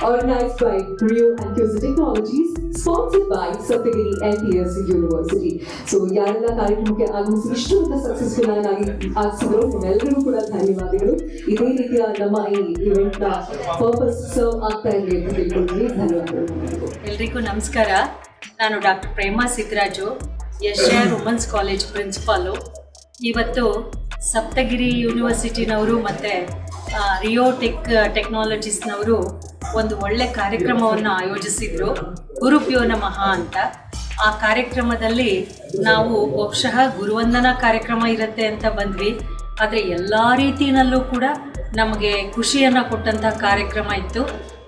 organized by Rio and Fusion Technologies, sponsored by Saptagiri LTS University. So ಯಾರೆಲ್ಲ ಕಾರ್ಯಕ್ರಮಕ್ಕೆ ಆಗಮಿಸಿ ಇಷ್ಟೊಂದು ಸಕ್ಸಸ್ಫುಲ್ ಆಗಿಸಿದ್ರು ನಿಮ್ಮೆಲ್ಲರಿಗೂ ಕೂಡ ಧನ್ಯವಾದಗಳು. ಇದೇ ರೀತಿಯ ನಮ್ಮ ಈ ಇವೆಂಟ್ ನ ಪರ್ಪಸ್ ಸರ್ವ್ ಆಗ್ತಾ ಇದೆ ಅಂತ ತಿಳ್ಕೊಂಡ್ವಿ. ಧನ್ಯವಾದಗಳು. ಎಲ್ರಿಗೂ ನಮಸ್ಕಾರ. ನಾನು doctor Prema Siddaraju, SJR women's college principal. ಇವತ್ತು ಸಪ್ತಗಿರಿ ಯೂನಿವರ್ಸಿಟಿನವರು ಮತ್ತು ರಿಯೋ ಟೆಕ್ನಾಲಜೀಸ್ನವರು ಒಂದು ಒಳ್ಳೆ ಕಾರ್ಯಕ್ರಮವನ್ನು ಆಯೋಜಿಸಿದರು, ಗುರುಭ್ಯೋ ನಮಃ ಅಂತ. ಆ ಕಾರ್ಯಕ್ರಮದಲ್ಲಿ ನಾವು ಬಹುಶಃ ಗುರುವಂದನಾ ಕಾರ್ಯಕ್ರಮ ಇರುತ್ತೆ ಅಂತ ಬಂದ್ವಿ. ಆದರೆ ಎಲ್ಲ ರೀತಿಯಲ್ಲೂ ಕೂಡ ನಮಗೆ ಖುಷಿಯನ್ನು ಕೊಟ್ಟಂಥ ಕಾರ್ಯಕ್ರಮ ಇತ್ತು.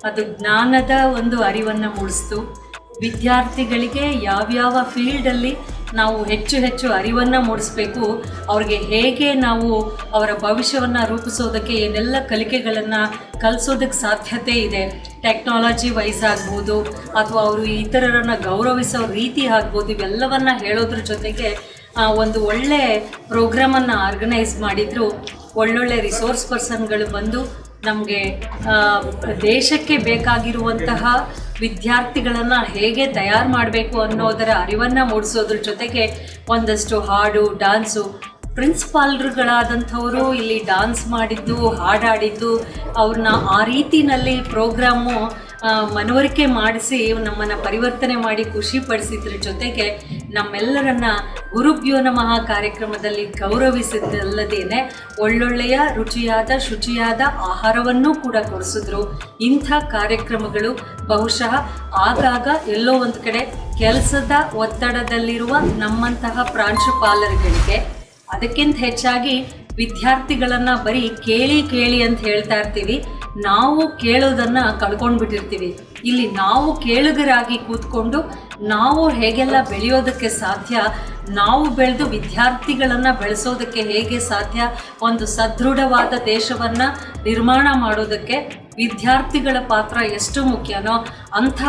ಅದು ಜ್ಞಾನದ ಒಂದು ಅರಿವನ್ನು ಮೂಡಿಸ್ತು. ವಿದ್ಯಾರ್ಥಿಗಳಿಗೆ ಯಾವ್ಯಾವ ಫೀಲ್ಡಲ್ಲಿ ನಾವು ಹೆಚ್ಚು ಅರಿವನ್ನು ಮೂಡಿಸ್ಬೇಕು, ಅವ್ರಿಗೆ ಹೇಗೆ ನಾವು ಅವರ ಭವಿಷ್ಯವನ್ನು ರೂಪಿಸೋದಕ್ಕೆ ಏನೆಲ್ಲ ಕಲಿಕೆಗಳನ್ನು ಕಲಿಸೋದಕ್ಕೆ ಸಾಧ್ಯತೆ ಇದೆ, ಟೆಕ್ನಾಲಜಿ ವೈಸ್ ಆಗ್ಬೋದು ಅಥವಾ ಅವರು ಇತರರನ್ನು ಗೌರವಿಸೋ ರೀತಿ ಆಗ್ಬೋದು, ಇವೆಲ್ಲವನ್ನು ಹೇಳೋದ್ರ ಜೊತೆಗೆ ಒಂದು ಒಳ್ಳೆ ಪ್ರೋಗ್ರಾಮನ್ನು ಆರ್ಗನೈಸ್ ಮಾಡಿದರು. ಒಳ್ಳೊಳ್ಳೆ ರಿಸೋರ್ಸ್ ಪರ್ಸನ್ಗಳು ಬಂದು ನಮಗೆ ದೇಶಕ್ಕೆ ಬೇಕಾಗಿರುವಂತಹ ವಿದ್ಯಾರ್ಥಿಗಳನ್ನು ಹೇಗೆ ತಯಾರು ಮಾಡಬೇಕು ಅನ್ನೋದರ ಅರಿವನ್ನು ಮೂಡಿಸೋದ್ರ ಜೊತೆಗೆ ಒಂದಷ್ಟು ಹಾಡು, ಡ್ಯಾನ್ಸು, ಪ್ರಿನ್ಸಿಪಾಲ್ರುಗಳಾದಂಥವರು ಇಲ್ಲಿ ಡ್ಯಾನ್ಸ್ ಮಾಡಿದ್ದು, ಹಾಡಾಡಿದ್ದು, ಅವ್ರನ್ನ ಆ ರೀತಿಯಲ್ಲಿ ಪ್ರೋಗ್ರಾಮು ಮನವರಿಕೆ ಮಾಡಿಸಿ ನಮ್ಮನ್ನು ಪರಿವರ್ತನೆ ಮಾಡಿ ಖುಷಿಪಡಿಸಿದ್ರ ಜೊತೆಗೆ ನಮ್ಮೆಲ್ಲರನ್ನ ಗುರುಭ್ಯೋ ನಮಃ ಕಾರ್ಯಕ್ರಮದಲ್ಲಿ ಗೌರವಿಸಿದ್ದಲ್ಲದೇನೆ ಒಳ್ಳೊಳ್ಳೆಯ ರುಚಿಯಾದ ಶುಚಿಯಾದ ಆಹಾರವನ್ನೂ ಕೂಡ ಕೊಡಿಸಿದ್ರು. ಇಂಥ ಕಾರ್ಯಕ್ರಮಗಳು ಬಹುಶಃ ಆಗಾಗ ಎಲ್ಲೋ ಒಂದು ಕಡೆ ಕೆಲಸದ ಒತ್ತಡದಲ್ಲಿರುವ ನಮ್ಮಂತಹ ಪ್ರಾಂಶುಪಾಲರುಗಳಿಗೆ, ಅದಕ್ಕಿಂತ ಹೆಚ್ಚಾಗಿ ವಿದ್ಯಾರ್ಥಿಗಳನ್ನು ಬರೀ ಕೇಳಿ ಅಂತ ಹೇಳ್ತಾ ಇರ್ತೀವಿ, ನಾವು ಕೇಳೋದನ್ನು ಕಳ್ಕೊಂಡ್ಬಿಟ್ಟಿರ್ತೀವಿ. ಇಲ್ಲಿ ನಾವು ಕೇಳುಗರಾಗಿ ಕೂತ್ಕೊಂಡು ನಾವು ಹೇಗೆಲ್ಲ ಬೆಳೆಯೋದಕ್ಕೆ ಸಾಧ್ಯ, ನಾವು ಬೆಳೆದು ವಿದ್ಯಾರ್ಥಿಗಳನ್ನು ಬೆಳೆಸೋದಕ್ಕೆ ಹೇಗೆ ಸಾಧ್ಯ, ಒಂದು ಸದೃಢವಾದ ದೇಶವನ್ನು ನಿರ್ಮಾಣ ಮಾಡೋದಕ್ಕೆ ವಿದ್ಯಾರ್ಥಿಗಳ ಪಾತ್ರ ಎಷ್ಟು ಮುಖ್ಯನೋ ಅಂಥ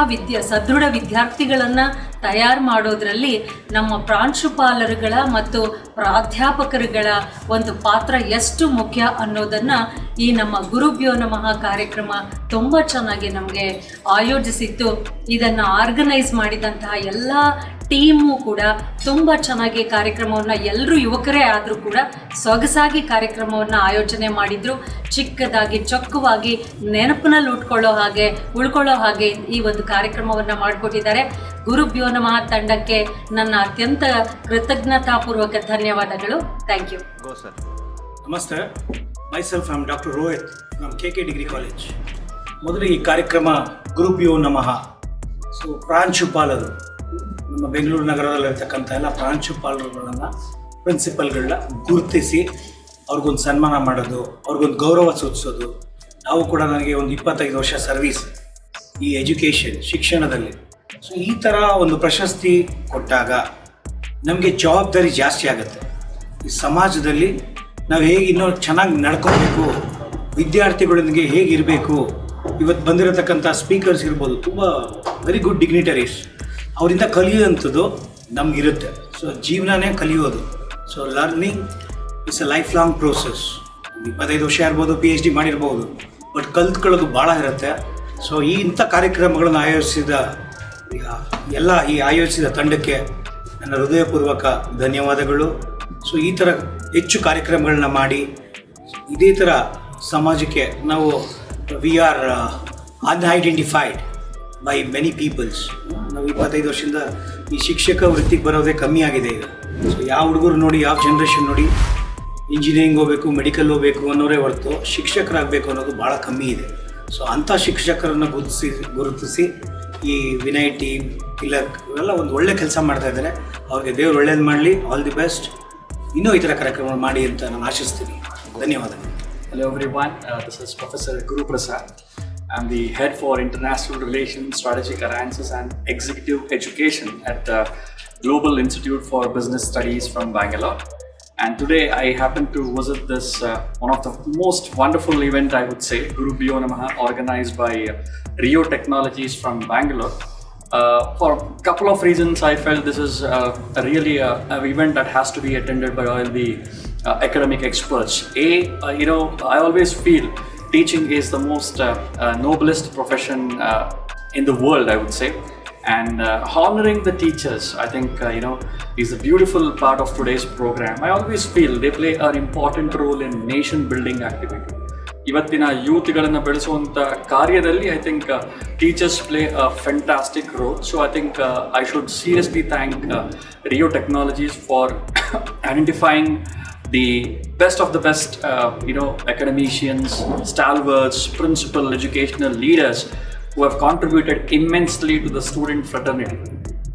ಸದೃಢ ವಿದ್ಯಾರ್ಥಿಗಳನ್ನು ತಯಾರು ಮಾಡೋದರಲ್ಲಿ ನಮ್ಮ ಪ್ರಾಂಶುಪಾಲರುಗಳ ಮತ್ತು ಪ್ರಾಧ್ಯಾಪಕರುಗಳ ಒಂದು ಪಾತ್ರ ಎಷ್ಟು ಮುಖ್ಯ ಅನ್ನೋದನ್ನು ಈ ನಮ್ಮ ಗುರುಭ್ಯೋ ನಮಃ ಕಾರ್ಯಕ್ರಮ ತುಂಬ ಚೆನ್ನಾಗಿ ನಮಗೆ ಆಯೋಜಿಸಿತ್ತು. ಇದನ್ನು ಆರ್ಗನೈಸ್ ಮಾಡಿದಂತಹ ಎಲ್ಲ ಟೀಮು ಕೂಡ ತುಂಬ ಚೆನ್ನಾಗಿ ಕಾರ್ಯಕ್ರಮವನ್ನು, ಎಲ್ಲರೂ ಯುವಕರೇ ಆದರೂ ಕೂಡ ಸೊಗಸಾಗಿ ಕಾರ್ಯಕ್ರಮವನ್ನು ಆಯೋಜನೆ ಮಾಡಿದರು. ಚಿಕ್ಕದಾಗಿ ಚೊಕ್ಕವಾಗಿ ನೆನಪಿನಲ್ಲಿ ಉಳ್ಕೊಳ್ಳೋ ಹಾಗೆ ಈ ಒಂದು ಕಾರ್ಯಕ್ರಮವನ್ನು ಮಾಡಿಕೊಟ್ಟಿದ್ದಾರೆ. ಗುರುಭ್ಯೋ ನಮಃ ತಂಡಕ್ಕೆ ನನ್ನ ಅತ್ಯಂತ ಕೃತಜ್ಞತಾಪೂರ್ವಕ ಧನ್ಯವಾದಗಳು. Thank you. ನಮಸ್ತೆ. Myself I am doctor Rohit from KK degree college. ಮೊದಲು ಈ ಕಾರ್ಯಕ್ರಮ ಗುರುಭ್ಯೋ ನಮಃ. ಸೊ ಪ್ರಾಂಶುಪಾಲರು, ನಮ್ಮ ಬೆಂಗಳೂರು ನಗರದಲ್ಲಿರ್ತಕ್ಕಂಥ ಎಲ್ಲ ಪ್ರಾಂಶುಪಾಲರುಗಳನ್ನು, ಪ್ರಿನ್ಸಿಪಲ್ಗಳನ್ನ ಗುರುತಿಸಿ ಅವ್ರಿಗೊಂದು ಸನ್ಮಾನ ಮಾಡೋದು, ಅವ್ರಿಗೊಂದು ಗೌರವ ಸೂಚಿಸೋದು. ನಾವು ಕೂಡ ನನಗೆ ಒಂದು 25 ವರ್ಷ ಸರ್ವೀಸ್ ಈ ಶಿಕ್ಷಣದಲ್ಲಿ. ಸೊ ಈ ಥರ ಒಂದು ಪ್ರಶಸ್ತಿ ಕೊಟ್ಟಾಗ ನಮಗೆ ಜವಾಬ್ದಾರಿ ಜಾಸ್ತಿ ಆಗುತ್ತೆ. ಈ ಸಮಾಜದಲ್ಲಿ ನಾವು ಹೇಗೆ ಇನ್ನೂ ಚೆನ್ನಾಗಿ ನಡ್ಕೊಬೇಕು, ವಿದ್ಯಾರ್ಥಿಗಳೊಂದಿಗೆ ಹೇಗಿರಬೇಕು. ಇವತ್ತು ಬಂದಿರತಕ್ಕಂಥ ಸ್ಪೀಕರ್ಸ್ ಇರ್ಬೋದು, ತುಂಬ ವೆರಿ ಗುಡ್ ಡಿಗ್ನಿಟರೀಸ್, ಅವರಿಂದ ಕಲಿಯುವಂಥದ್ದು ನಮಗಿರುತ್ತೆ. ಸೊ ಜೀವನನೇ ಕಲಿಯೋದು. So learning it's A life long process. 25 ವರ್ಷ ಇರ್ಬೋದು, PhD ಮಾಡಿರ್ಬೋದು, ಬಟ್ ಕಲ್ತ್ಕೊಳ್ಳೋದು ಭಾಳ ಇರುತ್ತೆ. ಸೊ ಇಂಥ ಕಾರ್ಯಕ್ರಮಗಳನ್ನು ಆಯೋಜಿಸಿದ ಆಯೋಜಿಸಿದ ತಂಡಕ್ಕೆ ನನ್ನ ಹೃದಯಪೂರ್ವಕ ಧನ್ಯವಾದಗಳು. ಸೊ ಈ ಥರ ಹೆಚ್ಚು ಕಾರ್ಯಕ್ರಮಗಳನ್ನ ಮಾಡಿ ಇದೇ ಥರ ಸಮಾಜಕ್ಕೆ ನಾವು we are unidentified by many people's. ನಾವು 25 ವರ್ಷದಿಂದ ಈ ಶಿಕ್ಷಕ ವೃತ್ತಿಗೆ ಬರೋದೇ ಕಮ್ಮಿ ಆಗಿದೆ ಈಗ. ಸೊ ಯಾವ ಹುಡುಗರು ನೋಡಿ, ಯಾವ ಜನ್ರೇಷನ್ ನೋಡಿ ಇಂಜಿನಿಯರಿಂಗ್ ಹೋಗಬೇಕು, ಮೆಡಿಕಲ್ ಹೋಗಬೇಕು ಅನ್ನೋರೇ ಹೊರತು ಶಿಕ್ಷಕರಾಗಬೇಕು ಅನ್ನೋದು ಭಾಳ ಕಮ್ಮಿ ಇದೆ. ಸೊ ಅಂಥ ಶಿಕ್ಷಕರನ್ನು ಗುರುತಿಸಿ ಈ ವಿನಯ್ ಟೀಮ್, ತಿಲಕ್ ಇವರೆಲ್ಲ ಒಂದು ಒಳ್ಳೆ ಕೆಲಸ ಮಾಡ್ತಾ ಇದ್ದಾರೆ. ಅವ್ರಿಗೆ ದೇವ್ರು ಒಳ್ಳೇದು ಮಾಡಲಿ. All the best. ಇನ್ನೂ ಈ ಥರ ಕಾರ್ಯಕ್ರಮ ಮಾಡಿ ಅಂತ ನಾನು ಆಶಿಸ್ತೀನಿ. ಧನ್ಯವಾದಗಳು. Hello everyone, this is Professor Guru Prasad. I'm the head for International Relations, Strategic Alliances and Executive Education at the Global Institute for Business Studies from Bangalore. And today I happen to visit this one of the most wonderful event, I would say, Gurubbhyo Namaha, organized by Rio Technologies from Bangalore. For a couple of reasons, I felt this is really an event that has to be attended by all the academic experts. I always feel teaching is the most noblest profession in the world, I would say. And honoring the teachers, I think, is a beautiful part of today's program. I always feel they play an important role in nation building activity. ಇವತ್ತಿನ ಯೂತ್ಗಳನ್ನು ಬೆಳೆಸುವಂಥ ಕಾರ್ಯದಲ್ಲಿ I think teachers play a fantastic role. So I think I should seriously thank Rio Technologies for identifying the best of the best, academicians, stalwarts, principal, educational leaders who have contributed immensely to the student fraternity.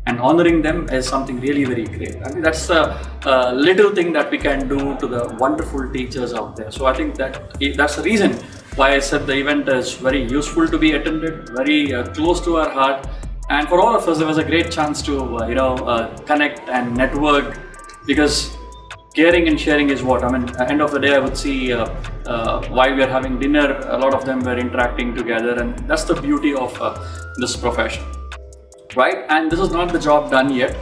And honoring them is something really very great. I mean, that's a little thing that we can do to the wonderful teachers out there. So I think that's the reason why I said the event is very useful to be attended, very close to our heart. And for all of us, there was a great chance to, connect and network, because caring and sharing is what, at the end of the day, I would see while we are having dinner, a lot of them were interacting together, and that's the beauty of this profession. Right, and this is not the job done yet.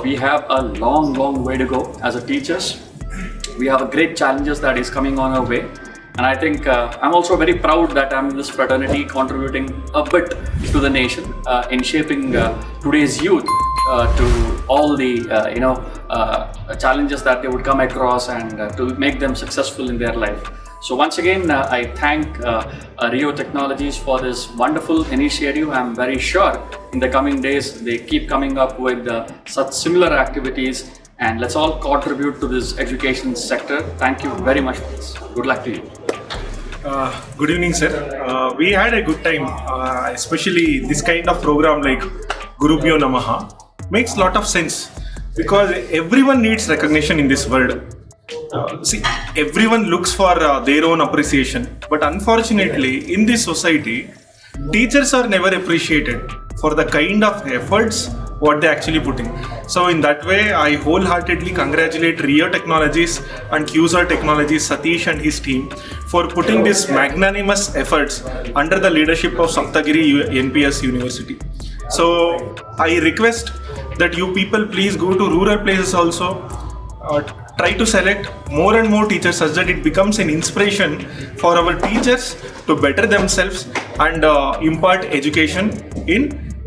We have a long way to go as a teachers. We have a great challenges that is coming on our way, and I think I'm also very proud that I'm in this fraternity, contributing a bit to the nation in shaping today's youth to all the challenges that they would come across, and to make them successful in their life. So once again, I thank Rio Technologies for this wonderful initiative. I'm very sure in the coming days they keep coming up with such similar activities, and let's all contribute to this education sector. Thank you very much for this. Good luck to you. Good evening, sir. We had a good time, especially this kind of program like Gurubhyo Namaha makes a lot of sense, because everyone needs recognition in this world. See, everyone looks for their own appreciation, but unfortunately in this society, teachers are never appreciated for the kind of efforts what they actually put in. So in that way, I wholeheartedly congratulate Rio Technologies and QSR Technologies, Satish and his team, for putting these magnanimous efforts under the leadership of Saptagiri NPS University. So I request that you people please go to rural places also, try to select more and more teachers such that it becomes an inspiration for our teachers to better themselves and impart education in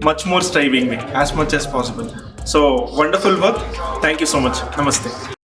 much more striving way as much as possible. So wonderful work. Thank you so much. Namaste.